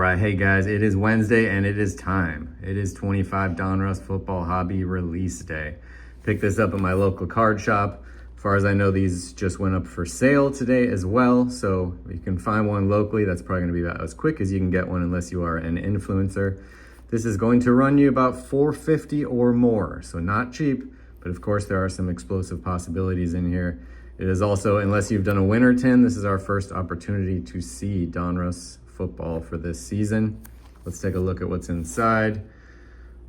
right, hey guys, it is Wednesday and it is time. It is 25 Donruss Football Hobby Release Day. Picked this up at my local card shop. As far as I know, these just went up for sale today as well. So if you can find one locally, that's probably gonna be about as quick as you can get one unless you are an influencer. This is going to run you about $4.50 or more, so not cheap, but of course there are some explosive possibilities in here. It is also, unless you've done a winter tin, this is our first opportunity to see Donruss football for this season. Let's take a look at what's inside.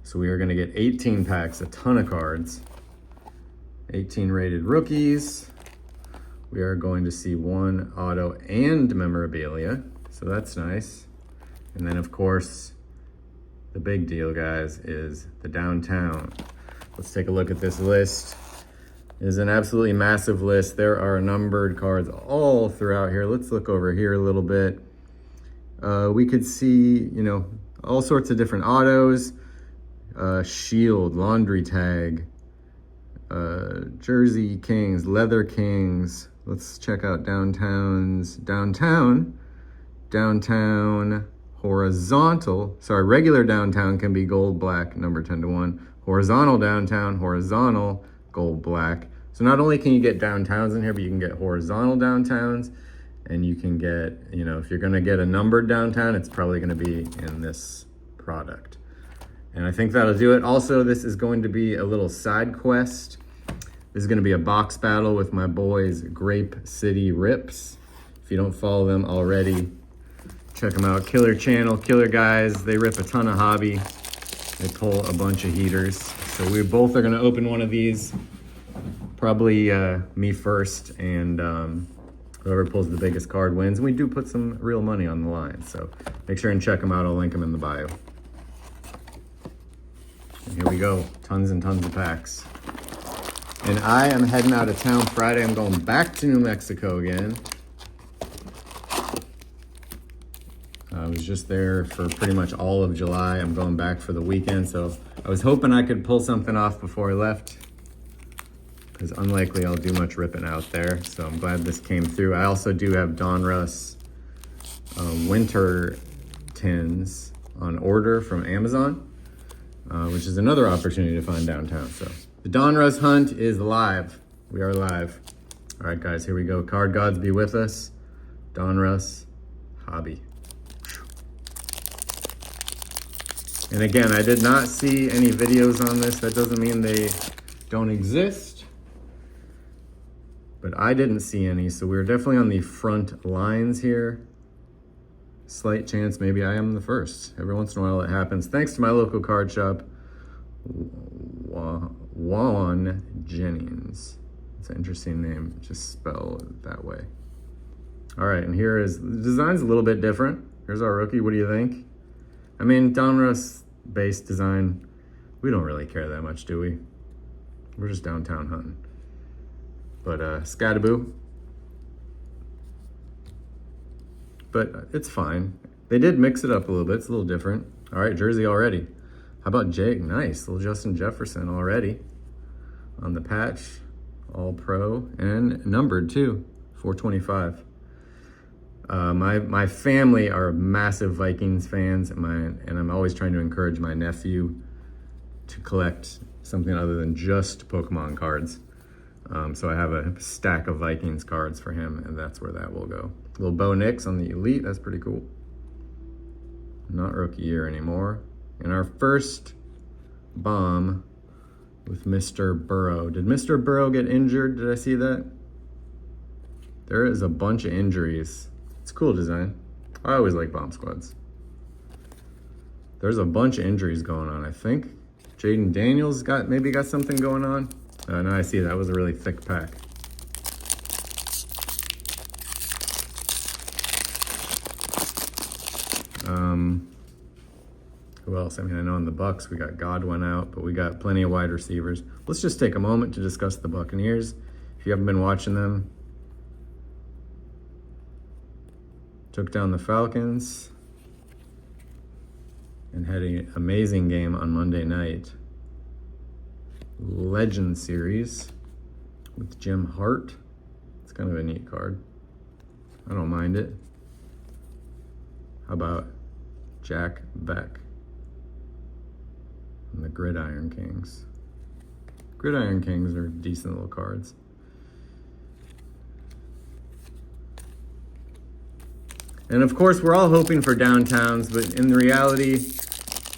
So we are gonna get 18 packs, a ton of cards, 18 rated rookies. We are going to see one auto and memorabilia, so that's nice. And then of course, the big deal, guys, is the downtown. Let's take a look at this list. It is an absolutely massive list. There are numbered cards all throughout here. Let's look over here a little bit. We could see, all sorts of different autos, Shield, Laundry Tag, Jersey Kings, Leather Kings. Let's check out Downtown's Downtown, Horizontal. Sorry, regular Downtown can be gold, black, number 10-1. Horizontal Downtown, horizontal, gold, black. So not only can you get downtowns in here, but you can get horizontal downtowns. And you can get, if you're gonna get a numbered downtown, it's probably gonna be in this product. And I think that'll do it. Also, this is going to be a little side quest. This is gonna be a box battle with my boys, Grape City Rips. If you don't follow them already, check them out. Killer channel, killer guys. They rip a ton of hobby. They pull a bunch of heaters. So we both are gonna open one of these. Probably me first, and whoever pulls the biggest card wins. And we do put some real money on the line. So make sure and check them out. I'll link them in the bio. And here we go. Tons and tons of packs. And I am heading out of town Friday. I'm going back to New Mexico again. I was just there for pretty much all of July. I'm going back for the weekend. So I was hoping I could pull something off before I left, because unlikely I'll do much ripping out there. So I'm glad this came through. I also do have Donruss winter tins on order from Amazon, which is another opportunity to find downtown. So the Donruss hunt is live. We are live. All right, guys, here we go. Card gods be with us. Donruss hobby. And again, I did not see any videos on this. That doesn't mean they don't exist, but I didn't see any, so we're definitely on the front lines here. Slight chance maybe I am the first. Every once in a while it happens. Thanks to my local card shop, Juan Jennings. It's an interesting name, just spell it that way. All right, and here is, the design's a little bit different. Here's our rookie, what do you think? I mean, Donruss base design, we don't really care that much, do we? We're just downtown hunting. But Scadaboo. But it's fine. They did mix it up a little bit. It's a little different. All right, jersey already. How about Jake? Nice, little Justin Jefferson already on the patch. All pro and numbered too, 425. My family are massive Vikings fans, and I'm always trying to encourage my nephew to collect something other than just Pokemon cards. So I have a stack of Vikings cards for him, and that's where that will go. Little Bo Nix on the Elite, that's pretty cool. Not rookie year anymore. And our first bomb with Mr. Burrow. Did Mr. Burrow get injured? Did I see that? There is a bunch of injuries. It's a cool design. I always like bomb squads. There's a bunch of injuries going on, I think. Jaden Daniels maybe got something going on. No, I see that was a really thick pack. Who else? I mean, I know in the Bucks we got Godwin out, but we got plenty of wide receivers. Let's just take a moment to discuss the Buccaneers. If you haven't been watching them, took down the Falcons and had an amazing game on Monday night. Legend Series with Jim Hart. It's kind of a neat card. I don't mind it. How about Jack Beck. And the Gridiron Kings. Gridiron Kings are decent little cards. And of course, we're all hoping for downtowns, but in reality,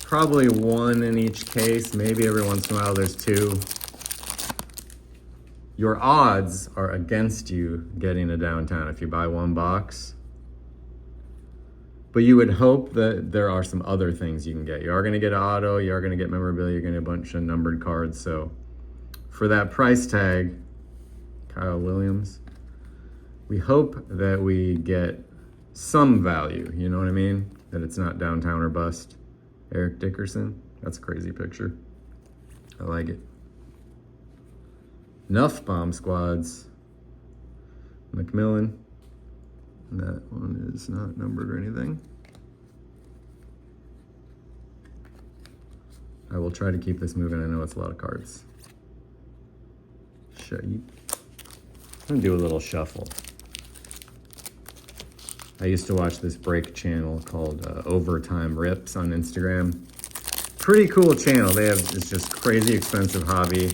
probably one in each case. Maybe every once in a while there's two. Your odds are against you getting a downtown if you buy one box. But you would hope that there are some other things you can get. You are going to get an auto, you are going to get memorabilia, you're going to get a bunch of numbered cards. So for that price tag, Kyle Williams, we hope that we get some value. You know what I mean? That it's not downtown or bust. Eric Dickerson, that's a crazy picture. I like it. Enough bomb squads. McMillan. That one is not numbered or anything. I will try to keep this moving. I know it's a lot of cards. I'm gonna do a little shuffle. I used to watch this break channel called Overtime Rips on Instagram. Pretty cool channel. It's just crazy expensive hobby.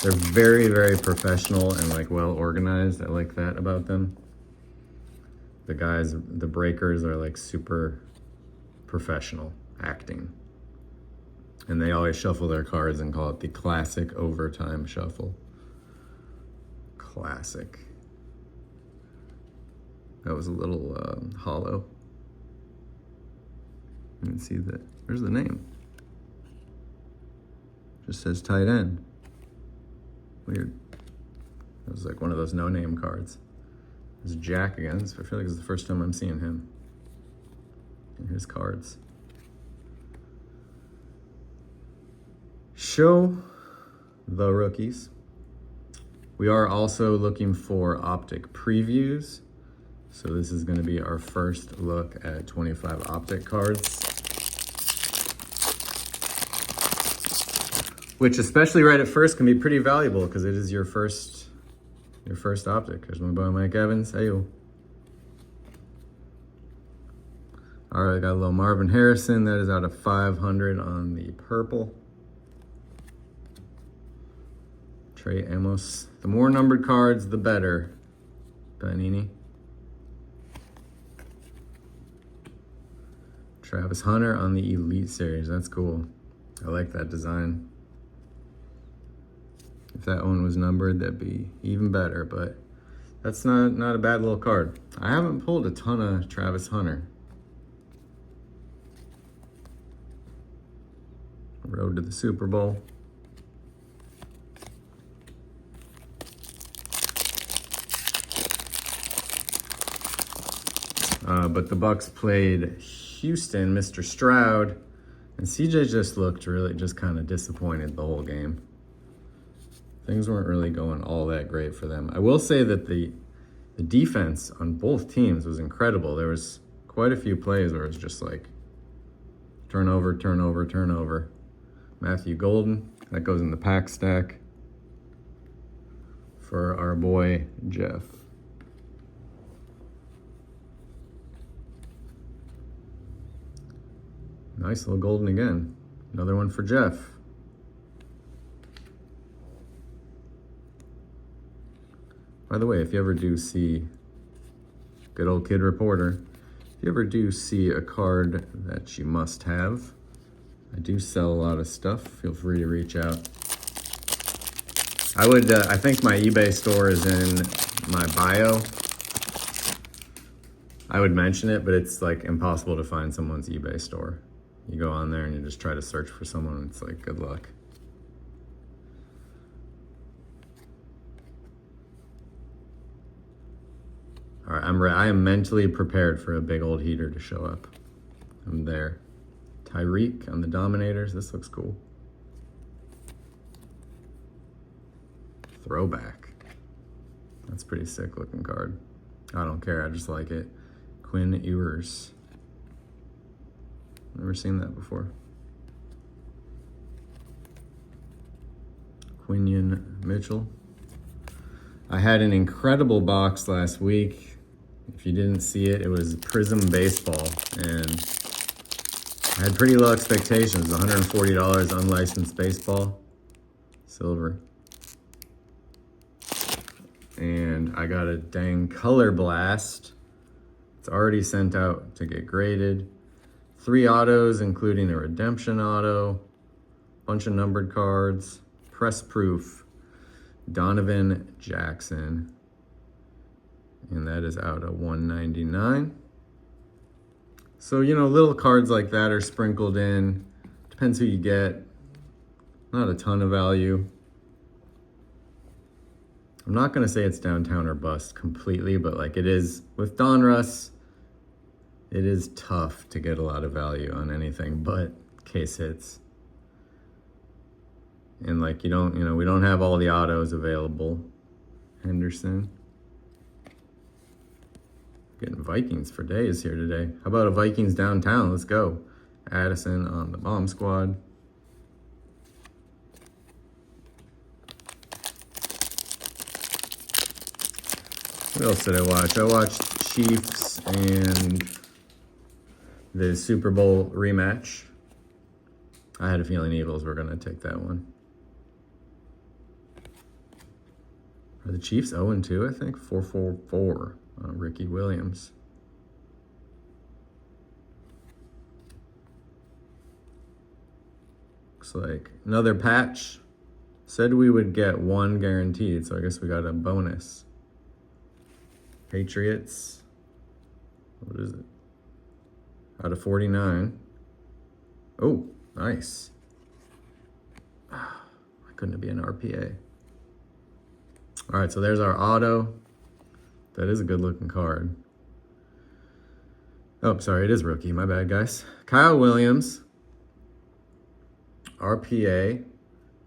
They're very, very professional and like well organized. I like that about them. The guys, the breakers are like super professional acting. And they always shuffle their cards and call it the classic overtime shuffle. Classic. That was a little hollow. You can see that. There's the name. Just says tight end. Weird. That was like one of those no-name cards. There's Jack again. I feel like it's the first time I'm seeing him. And here's cards. Show the rookies. We are also looking for optic previews. So this is going to be our first look at 25 optic cards. Which, especially right at first, can be pretty valuable because it is your first optic. There's my boy Mike Evans. Hey yo. All right, I got a little Marvin Harrison. That is out of 500 on the purple. Trey Amos. The more numbered cards, the better. Panini. Travis Hunter on the Elite Series. That's cool. I like that design. If that one was numbered, that'd be even better, but that's not a bad little card. I haven't pulled a ton of Travis Hunter. Road to the Super Bowl. But the Bucks played Houston, Mr. Stroud, and CJ just looked really just kind of disappointed the whole game. Things weren't really going all that great for them. I will say that the defense on both teams was incredible. There was quite a few plays where it was just like turnover, turnover, turnover. Matthew Golden, that goes in the pack stack for our boy Jeff. Nice little Golden again. Another one for Jeff. By the way, if you ever do see, good old kid reporter, if you ever do see a card that you must have, I do sell a lot of stuff. Feel free to reach out. I think my eBay store is in my bio. I would mention it, but it's like impossible to find someone's eBay store. You go on there and you just try to search for someone, and it's like, good luck. All right, I am mentally prepared for a big old heater to show up. I'm there. Tyreek on the Dominators. This looks cool. Throwback. That's a pretty sick looking card. I don't care. I just like it. Quinn Ewers. Never seen that before. Quinion Mitchell. I had an incredible box last week. If you didn't see it, it was Prism Baseball, and I had pretty low expectations. $140 unlicensed baseball, silver. And I got a dang color blast. It's already sent out to get graded. 3 autos, including a redemption auto, bunch of numbered cards, press proof, Donovan Jackson. And that is out of 199. So, you know, little cards like that are sprinkled in. Depends who you get. Not a ton of value. I'm not going to say it's downtown or bust completely, but like it is with Donruss, it is tough to get a lot of value on anything but case hits. And like we don't have all the autos available. Henderson. Getting Vikings for days here today. How about a Vikings downtown? Let's go. Addison on the bomb squad. What else did I watch? I watched Chiefs and the Super Bowl rematch. I had a feeling Eagles were going to take that one. Are the Chiefs 0-2, I think? 4-4-4. Ricky Williams. Looks like another patch. Said we would get 1 guaranteed, so I guess we got a bonus. Patriots. What is it? Out of 49. Oh, nice. Why couldn't it be an RPA? All right, so there's our auto. That is a good looking card. Oh, sorry, it is rookie. My bad, guys. Kyle Williams. RPA.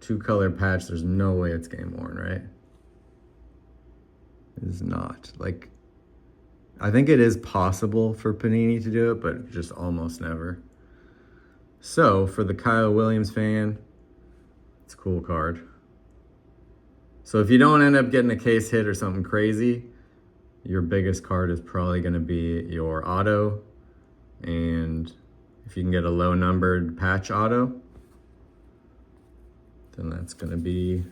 2-color patch. There's no way it's game worn, right? It is not. Like, I think it is possible for Panini to do it, but just almost never. So, for the Kyle Williams fan, it's a cool card. So if you don't end up getting a case hit or something crazy, your biggest card is probably going to be your auto. And if you can get a low numbered patch auto, then that's going to be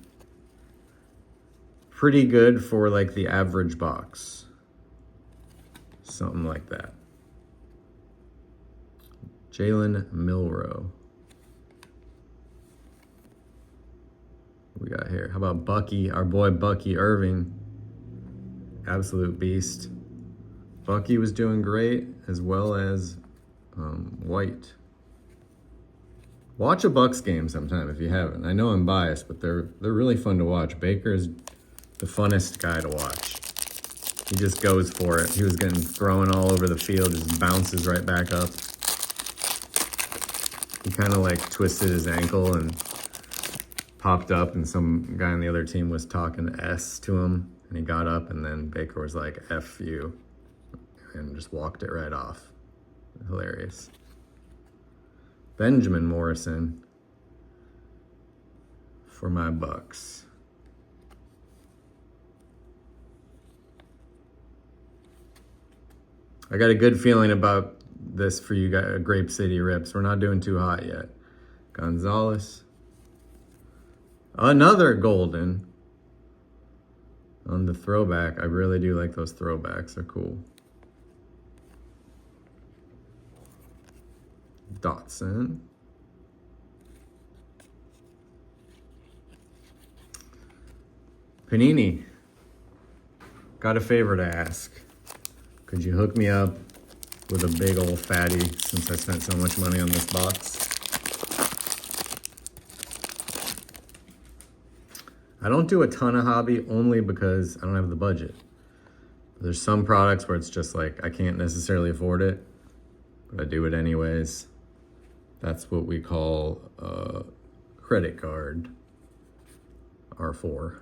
pretty good for like the average box. Something like that. Jalen Milroe. What we got here? How about Bucky, our boy Bucky Irving? Absolute beast. Bucky was doing great, as well as White. Watch a Bucks game sometime if you haven't. I know I'm biased, but they're really fun to watch. Baker's the funnest guy to watch. He just goes for it. He was getting thrown all over the field, just bounces right back up. He kind of like twisted his ankle and popped up, and some guy on the other team was talking S to him, and he got up, and then Baker was like, F you, and just walked it right off. Hilarious. Benjamin Morrison for my Bucks. I got a good feeling about this for you guys, Grape City Rips. We're not doing too hot yet. Gonzalez. Another golden on the throwback. I really do like those throwbacks. They're cool. Dotson. Panini. Got a favor to ask. Could you hook me up with a big old fatty since I spent so much money on this box? I don't do a ton of hobby only because I don't have the budget. There's some products where it's just like I can't necessarily afford it, but I do it anyways. That's what we call a credit card, R4.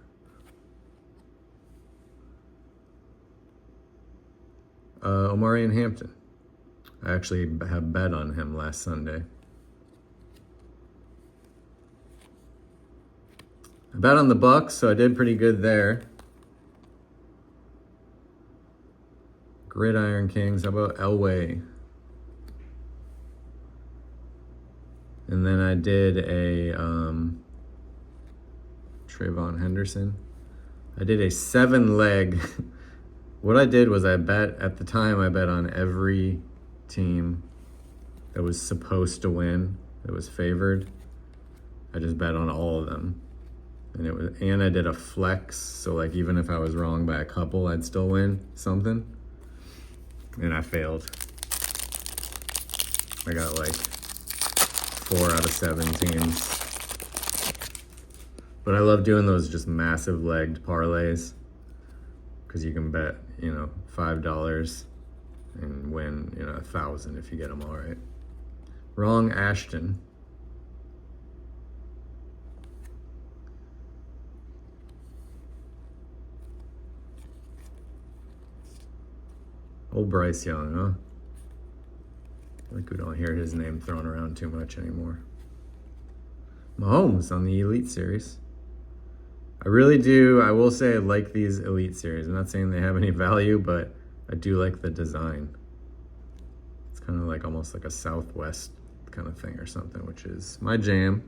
Omari and Hampton. I actually have bet on him last Sunday. I bet on the Bucks, so I did pretty good there. Gridiron Kings. How about Elway? And then I did a Trayvon Henderson. I did a 7-leg. What I did was at the time I bet on every team that was supposed to win, that was favored. I just bet on all of them. And I did a flex, so like even if I was wrong by a couple, I'd still win something. And I failed. I got like 4 out of 7 teams. But I love doing those just massive legged parlays, because you can bet, $5 and win, 1,000 if you get them all right. Wrong Ashton. Old Bryce Young, huh? Like we don't hear his name thrown around too much anymore. Mahomes on the Elite Series. I really do. I will say I like these Elite Series. I'm not saying they have any value, but I do like the design. It's kind of like almost like a Southwest kind of thing or something, which is my jam.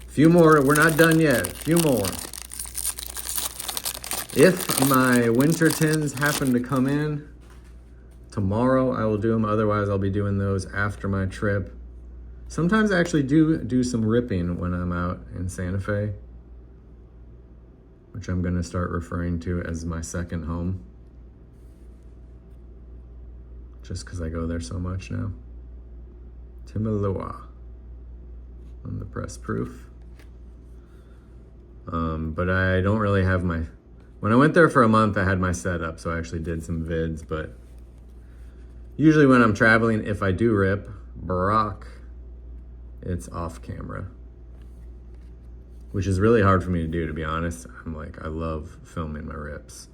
Few more. We're not done yet. Few more. If my winter tins happen to come in tomorrow, I will do them. Otherwise, I'll be doing those after my trip. Sometimes I actually do some ripping when I'm out in Santa Fe, which I'm going to start referring to as my second home, just because I go there so much now. Timaloa on the press proof. But I don't really have my... When I went there for a month, I had my setup, so I actually did some vids, but usually when I'm traveling, if I do rip, Barack, it's off camera, which is really hard for me to do, to be honest. I love filming my rips.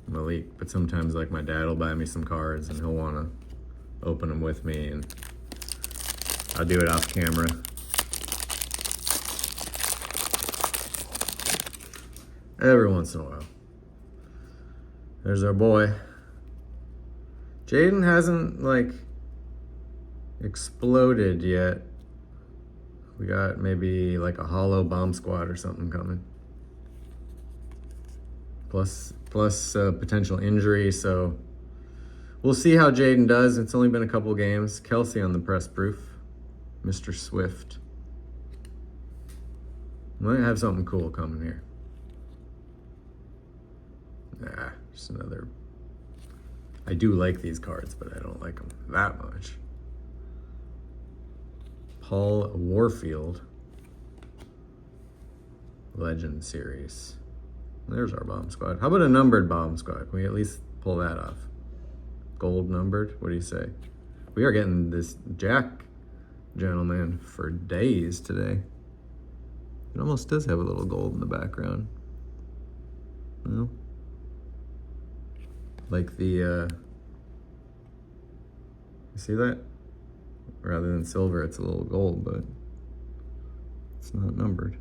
Malik, but sometimes like my dad will buy me some cards and he'll want to open them with me, and I'll do it off camera. Every once in a while. There's our boy. Jaden hasn't exploded yet. We got maybe like a hollow bomb squad or something coming. Plus potential injury, so we'll see how Jaden does. It's only been a couple games. Kelsey on the press proof. Mr. Swift. Might have something cool coming here. Nah, just another... I do like these cards, but I don't like them that much. Paul Warfield. Legend Series. There's our bomb squad. How about a numbered bomb squad? Can we at least pull that off? Gold numbered? What do you say? We are getting this Jack gentleman for days today. It almost does have a little gold in the background. No? Like the, you see that? Rather than silver, it's a little gold, but it's not numbered.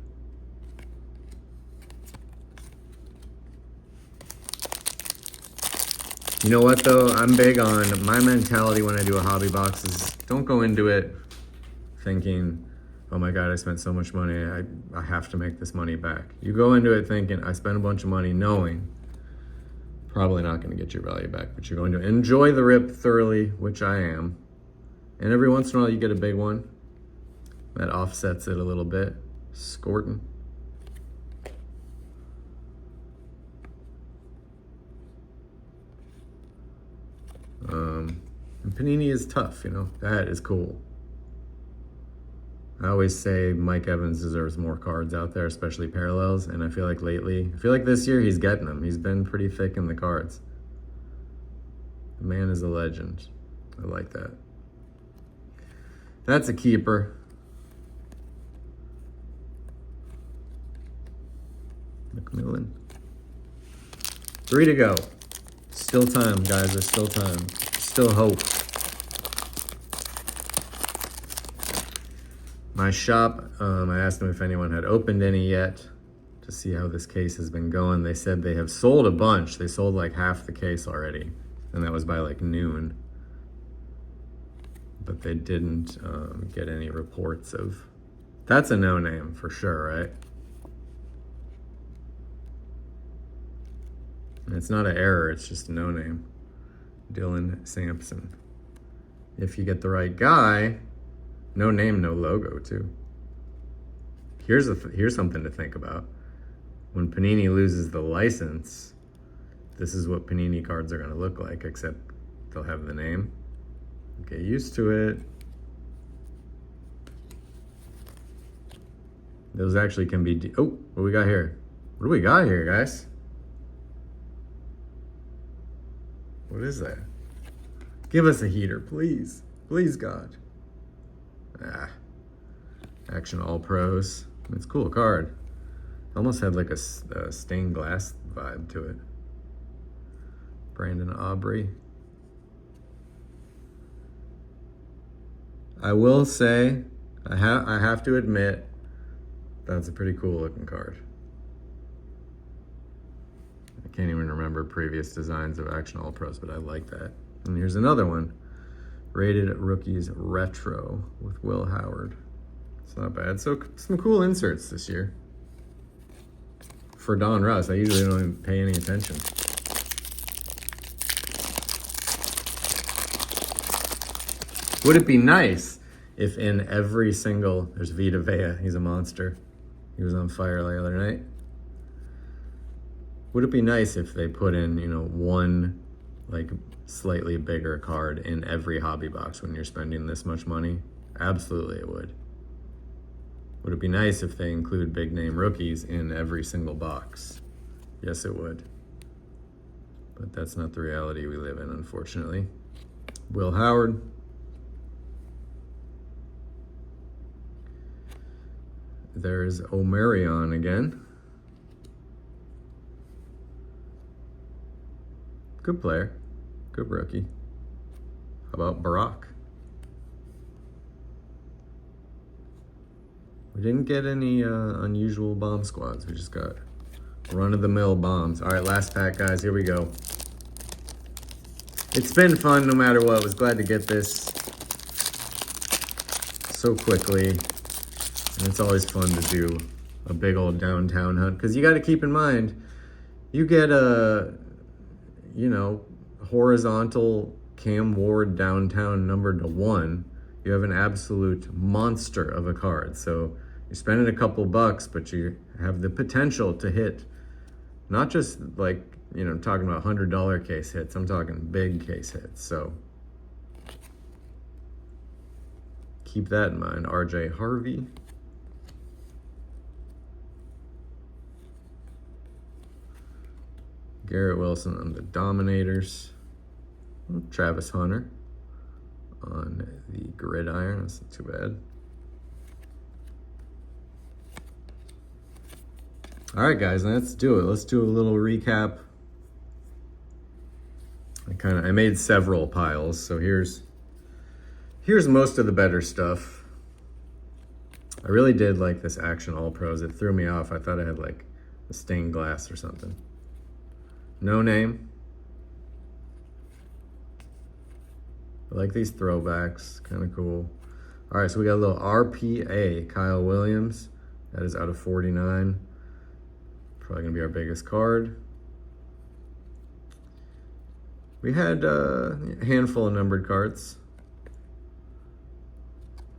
You know what though? I'm big on my mentality when I do a hobby box is don't go into it thinking, oh my God, I spent so much money. I have to make this money back. You go into it thinking, I spent a bunch of money knowing probably not going to get your value back, but you're going to enjoy the rip thoroughly, which I am. And every once in a while you get a big one that offsets it a little bit. Scorton. And Panini is tough, that is cool. I always say Mike Evans deserves more cards out there, especially parallels, and I feel like this year he's getting them. He's been pretty thick in the cards. The man is a legend. I like that. That's a keeper. McMillan. 3 to go. Still time, guys. There's still time. Still hope. My shop, I asked them if anyone had opened any yet to to see how this case has been going. They said they have sold a bunch. They sold like half the case already, and that was by like noon. But they didn't get any reports of. That's a no name for sure, right? And it's not an error, it's just a no name. Dylan Sampson. If you get the right guy, no name, no logo too. Here's something to think about. When Panini loses the license, this is what Panini cards are going to look like, except they'll have the name. Get used to it. Those actually can be... Oh, what do we got here? What do we got here, guys? What is that? Give us a heater, please. Please, God. Action All Pros. It's a cool card. Almost had like a stained glass vibe to it. Brandon Aubrey. I will say, I have to admit, that's a pretty cool looking card. I can't even remember previous designs of Action All Pros, but I like that. And here's another one. Rated Rookies Retro with Will Howard. It's not bad. So some cool inserts this year. For Donruss, I usually don't even pay any attention. Would it be nice if in every single, there's Vita Vea, he's a monster. He was on fire the other night. Would it be nice if they put in, you know, one like slightly bigger card in every hobby box when you're spending this much money? Absolutely it would. Would it be nice if they include big name rookies in every single box? Yes, it would. But that's not the reality we live in, unfortunately. Will Howard. There's Omarion again. Good player. Good rookie. How about Barack? We didn't get any unusual bomb squads. We just got run-of-the-mill bombs. All right, last pack, guys. Here we go. It's been fun no matter what. I was glad to get this so quickly. And it's always fun to do a big old downtown hunt. Because you got to keep in mind, you get a, you know, horizontal Cam Ward downtown numbered to 1. You have an absolute monster of a card. So you're spending a couple bucks, but you have the potential to hit not just like, you know, I'm talking about $100 case hits. I'm talking big case hits. So keep that in mind. RJ Harvey. Garrett Wilson on the Dominators. Travis Hunter on the Gridiron. That's not too bad. All right, guys, let's do it. Let's do a little recap. I made several piles, so here's most of the better stuff. I really did like this Action All Pros. It threw me off. I thought I had like a stained glass or something. No name. I like these throwbacks, kind of cool. All right, so we got a little RPA, Kyle Williams. That is out of 49. Probably gonna be our biggest card. We had a handful of numbered cards.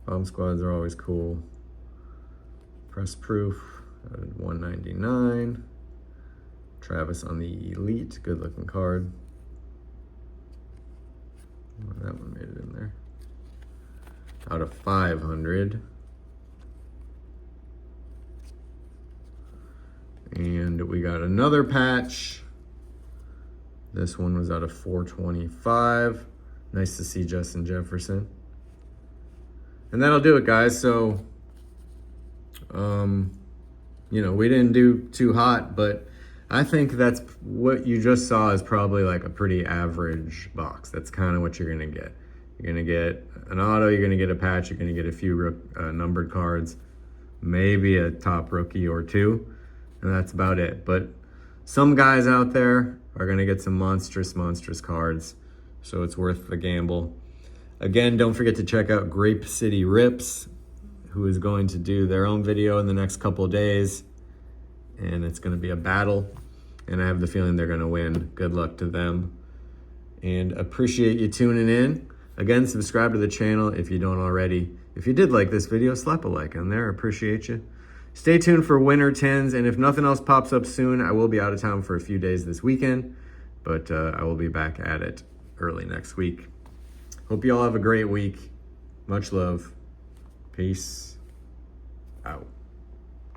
Bomb squads are always cool. Press proof, out of 199. Travis on the Elite, good looking card. Oh, that one made it in there. Out of 500. And we got another patch. This one was out of 425. Nice to see Justin Jefferson. And that'll do it, guys. So, you know, we didn't do too hot, but I think that's what you just saw is probably like a pretty average box. That's kind of what you're gonna get. You're gonna get an auto, you're gonna get a patch, you're gonna get a few numbered cards, maybe a top rookie or two. and that's about it. But some guys out there are going to get some monstrous cards, so it's worth the gamble. Again, don't forget to check out Grape City Rips, who is going to do their own video in the next couple days, and it's going to be a battle, and I have the feeling they're going to win. Good luck to them, and appreciate you tuning in. Again, subscribe to the channel if you don't already. If you did like this video, slap a like on there. Appreciate you. Stay tuned for Winter 10s, and if nothing else pops up soon, I will be out of town for a few days this weekend, but I will be back at it early next week. Hope you all have a great week. Much love. Peace out.